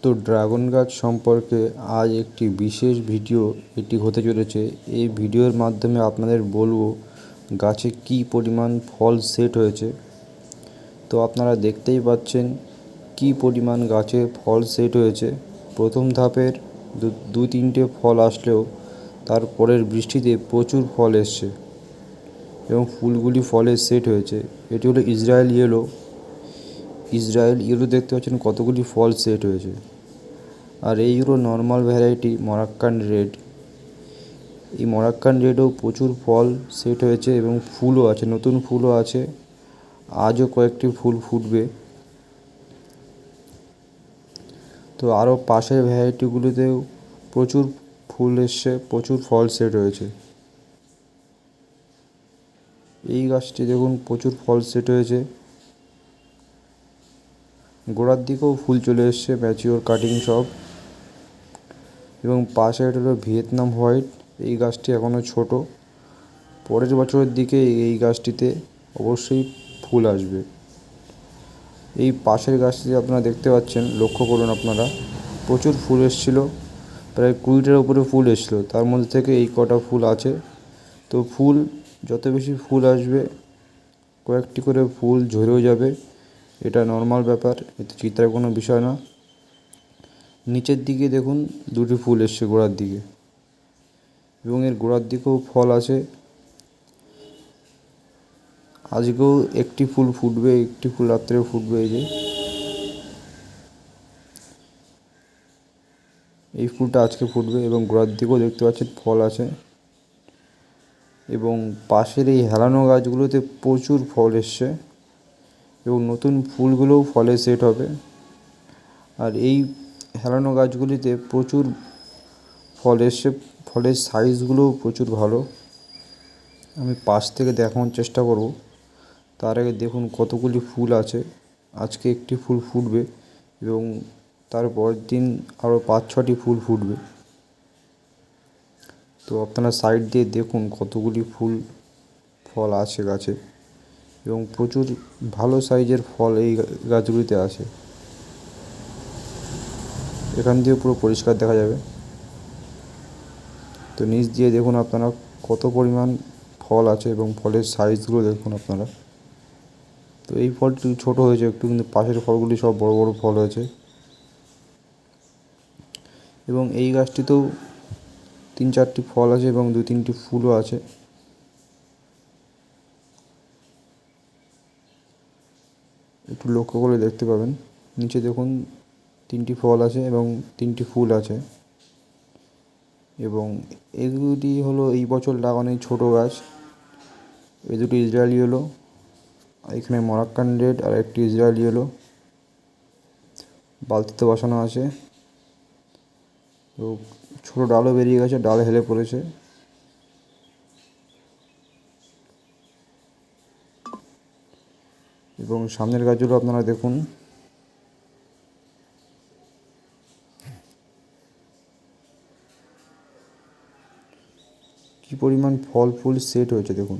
তো ড্রাগন গাছ সম্পর্কে আজ একটি বিশেষ ভিডিও এটি হতে চলেছে। এই ভিডিওর মাধ্যমে আপনাদের বলবো গাছে কী পরিমাণ ফল সেট হয়েছে। তো আপনারা দেখতেই পাচ্ছেন কী পরিমাণ গাছে ফল সেট হয়েছে। প্রথম ধাপের দু তিনটে ফল আসলেও তারপরের বৃষ্টিতে প্রচুর ফল এসছে এবং ফুলগুলি ফলে সেট হয়েছে। এটি হলো ইসরায়েল ইয়েলো দেখতে পাচ্ছেন কতগুলি ফল সেট হয়েছে। আর এই হলো নর্মাল ভ্যারাইটি মরাক্কান রেড। এই মরাক্কান রেডও প্রচুর ফল সেট হয়েছে এবং ফুলও আছে, নতুন ফুলও আছে। আজও কয়েকটি ফুল ফুটবে। তো আরও পাশের ভ্যারাইটিগুলিতেও প্রচুর ফুল এসছে, প্রচুর ফল সেট হয়েছে। এই গাছটি দেখুন প্রচুর ফল সেট হয়েছে, গোড়ার দিকেও ফুল চলে এসছে, ম্যাচিওর কাটিং সব। এবং পাশে হলো ভিয়েতনাম হোয়াইট। এই গাছটি এখনও ছোট, পরের বছরের দিকে এই গাছটিতে অবশ্যই ফুল আসবে। এই পাশের গাছটি আপনারা দেখতে পাচ্ছেন, লক্ষ্য করুন আপনারা, প্রচুর ফুল এসেছিল, প্রায় 20টার উপরে ফুল এসেছিলো, তার মধ্যে থেকে এই কটা ফুল আছে। তো ফুল যত বেশি ফুল আসবে কয়েকটি করে ফুল ঝরেও যাবে, এটা নর্মাল ব্যাপার, এতে চিন্তার কোনো বিষয় না। নিচের দিকে দেখুন দুটি ফুল এসছে গোড়ার দিকে, এবং এর গোড়ার দিকেও ফল আছে। আজকেও একটি ফুল ফুটবে, একটি ফুল রাত্রে ফুটবে। এই ফুলটা আজকে ফুটবে এবং গোড়ার দিকেও দেখতে পাচ্ছেন ফল আছে। এবং পাশের এই হেলানো গাছগুলোতে প্রচুর ফল এসছে এবং নতুন ফুলগুলোও ফলে সেট হবে। আর এই হেলানো গাছগুলিতে প্রচুর ফল এসছে, ফলের সাইজগুলোও প্রচুর ভালো। আমি পাশ থেকে দেখানোর চেষ্টা করব। তার আগে দেখুন কতগুলি ফুল আছে। আজকে একটি ফুল ফুটবে এবং তারপরের দিন আরও 5-6টি ফুল ফুটবে। তো আপনারা সাইড দিয়ে দেখুন কতগুলি ফল আছে গাছে, এবং প্রচুর ভালো সাইজের ফল এই গাছগুলিতে আছে। এখান দিয়ে পুরো পরিষ্কার দেখা যাবে। তো নিচ দিয়ে দেখুন আপনারা কত পরিমাণ ফল আছে এবং ফলের সাইজগুলো দেখুন আপনারা। তো এই ফলটি ছোট হয়েছে একটু, কিন্তু পাশের ফলগুলি সব বড় বড় ফল হয়েছে। এবং এই গাছটিতেও 3-4টি ফল আছে এবং 2-3টি ফুলও আছে। একটু লক্ষ্য করে দেখতে পাবেন, নিচে দেখুন 3টি ফল আছে এবং 3টি ফুল আছে। এবং এই দুটি হলো এই বছর লাগানো ছোট গাছ। এই দুটি ইসরায়েলি হলো, এখানে মরাক্কান রেড আর একটি ইসরায়েলি হলো, বালতিতে বসানো আছে। তো ছোটো ডালও বেরিয়ে গেছে, ডাল হেলে পড়েছে। এবং সামনের গাছগুলো আপনারা দেখুন, কী পরিমাণ ফল ফুল সেট হয়েছে দেখুন।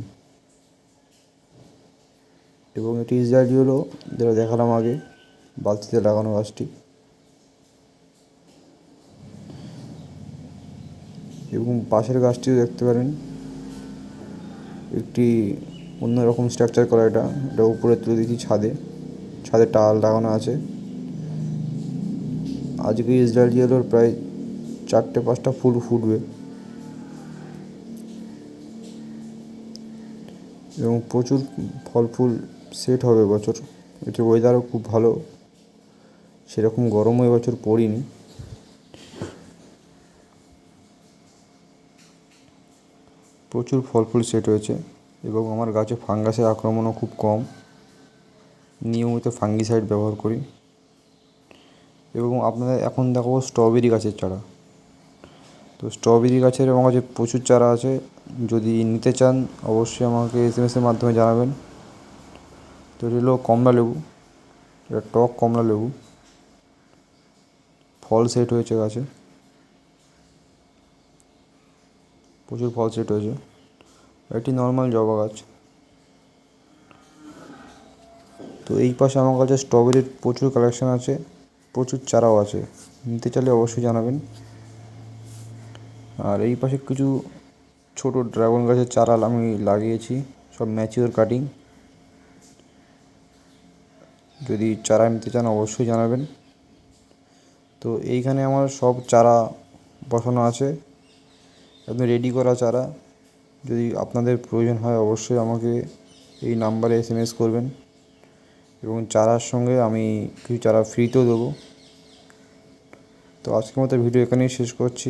এবং এটি ইসরায়েলি হলো, যেটা দেখালাম আগে, বালতিতে লাগানো গাছটি। এবং পাশের গাছটিও দেখতে পারেন, একটি অন্যরকম স্ট্রাকচার করা। এটা উপরে তুলে দিচ্ছি ছাদে টাল লাগানো আছে। আজকে ইসরায়েলি হলোর প্রায় 4-5টা ফুল ফুটবে এবং প্রচুর ফল ফুল সেট হবে এবছর। এটির ওয়েদারও খুব ভালো, সেরকম গরমও এবছর পড়েনি। প্রচুর ফল ফুল সেট হয়েছে এবং আমার গাছে ফাঙ্গাসের আক্রমণও খুব কম। নিয়মিত ফাঙ্গিসাইড ব্যবহার করি। এবং আপনাদের এখন দেখাবো স্ট্রবেরি গাছের চারা। তো স্ট্রবেরি গাছের আমার কাছে প্রচুর চারা আছে, যদি নিতে চান অবশ্যই আমাকে SMS-এর মাধ্যমে জানাবেন। তো এটা হলো কমলা লেবু, এটা টক কমলা লেবু। ফল সেট হয়েছে গাছে, প্রচুর ফল সেট হয়েছে। একটি নর্মাল জবা গাছ। তো এই পাশে আমার কাছে স্ট্রবেরির প্রচুর কালেকশান আছে, প্রচুর চারাও আছে, নিতে চাইলে অবশ্যই জানাবেন। আর এই পাশে কিছু ছোট ড্রাগন গাছের চারা আমি লাগিয়েছি, সব ম্যাচিওর কাটিং। যদি চারা নিতে চান অবশ্যই জানাবেন। তো এইখানে আমার সব চারা বসানো আছে, একদম রেডি করা চারা। যদি আপনাদের প্রয়োজন হয় অবশ্যই আমাকে এই নাম্বারে SMS করবেন, এবং চারার সঙ্গে আমি কিছু চারা ফ্রিতেও দেবো। তো আজকের মতো ভিডিও এখানেই শেষ করছি।